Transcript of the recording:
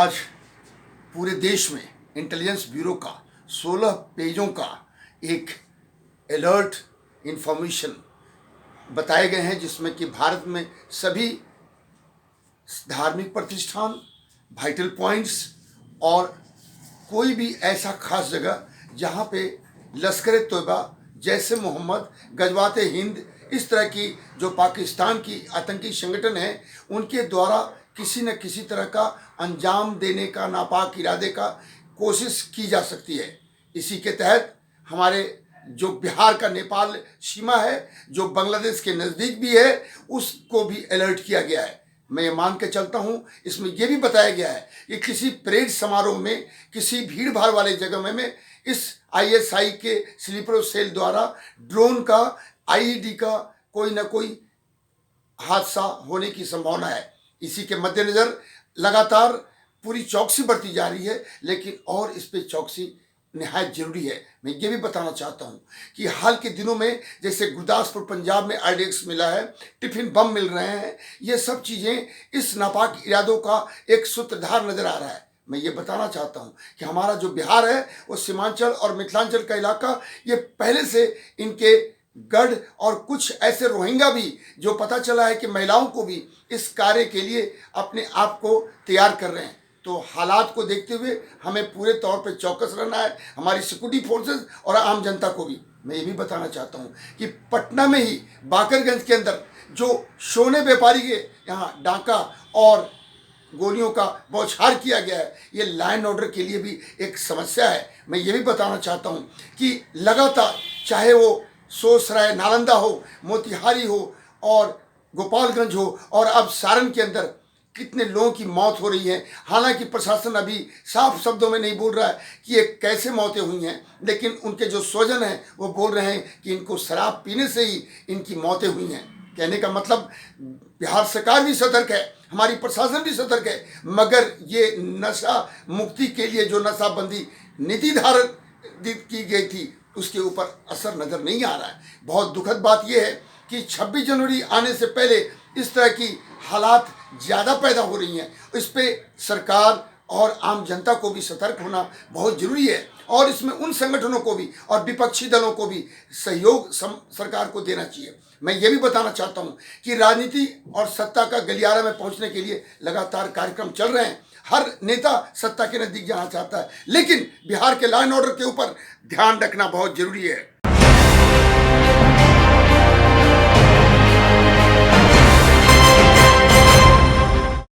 आज पूरे देश में इंटेलिजेंस ब्यूरो का 16 पेजों का एक अलर्ट इंफॉर्मेशन बताए गए हैं, जिसमें कि भारत में सभी धार्मिक प्रतिष्ठान, वाइटल पॉइंट्स और कोई भी ऐसा खास जगह जहां पे लश्कर-ए-तोयबा, जैसे मोहम्मद, गजवात हिंद, इस तरह की जो पाकिस्तान की आतंकी संगठन है, उनके द्वारा किसी न किसी तरह का अंजाम देने का नापाक इरादे का कोशिश की जा सकती है। इसी के तहत हमारे जो बिहार का नेपाल सीमा है, जो बांग्लादेश के नज़दीक भी है, उसको भी अलर्ट किया गया है। मैं ये मान के चलता हूँ, इसमें यह भी बताया गया है कि किसी परेड समारोह में, किसी भीड़ भाड़ वाले जगह में इस ISI के स्लीपर सेल द्वारा ड्रोन का, IED का कोई ना कोई हादसा होने की संभावना है। इसी के मद्देनज़र लगातार पूरी चौकसी बरती जा रही है, लेकिन और इस पे चौकसी निहायत जरूरी है। मैं ये भी बताना चाहता हूँ कि हाल के दिनों में जैसे गुरदासपुर पंजाब में IDX मिला है, टिफिन बम मिल रहे हैं, ये सब चीज़ें इस नापाक इरादों का एक सूत्रधार नजर आ रहा है। मैं ये बताना चाहता हूँ कि हमारा जो बिहार है वो सीमांचल और मिथिलांचल का इलाका, ये पहले से इनके गढ़ और कुछ ऐसे रोहिंग्या भी जो पता चला है कि महिलाओं को भी इस कार्य के लिए अपने आप को तैयार कर रहे हैं। तो हालात को देखते हुए हमें पूरे तौर पे चौकस रहना है, हमारी सिक्योरिटी फोर्सेस और आम जनता को भी। मैं ये भी बताना चाहता हूँ कि पटना में ही बाकरगंज के अंदर जो सोने व्यापारी के यहाँ डाका और गोलियों का बौछार किया गया है, ये लॉ एंड ऑर्डर के लिए भी एक समस्या है। मैं ये भी बताना चाहता हूँ कि लगातार चाहे वो सोसराय नालंदा हो, मोतिहारी हो और गोपालगंज हो और अब सारण के अंदर कितने लोगों की मौत हो रही है। हालांकि प्रशासन अभी साफ शब्दों में नहीं बोल रहा है कि ये कैसे मौतें हुई हैं, लेकिन उनके जो स्वजन हैं वो बोल रहे हैं कि इनको शराब पीने से ही इनकी मौतें हुई हैं। कहने का मतलब बिहार सरकार भी सतर्क है, हमारी प्रशासन भी सतर्क है, मगर ये नशा मुक्ति के लिए जो नशाबंदी नीति धारण की गई थी उसके ऊपर असर नज़र नहीं आ रहा है। बहुत दुखद बात यह है कि 26 जनवरी आने से पहले इस तरह की हालात ज़्यादा पैदा हो रही हैं। इस पे सरकार और आम जनता को भी सतर्क होना बहुत ज़रूरी है, और इसमें उन संगठनों को भी और विपक्षी दलों को भी सहयोग सरकार को देना चाहिए। मैं ये भी बताना चाहता हूँ कि राजनीति और सत्ता का गलियारा में पहुँचने के लिए लगातार कार्यक्रम चल रहे हैं। हर नेता सत्ता के नज़दीक जाना चाहता है, लेकिन बिहार के लॉ एंड ऑर्डर के ऊपर ध्यान रखना बहुत जरूरी है।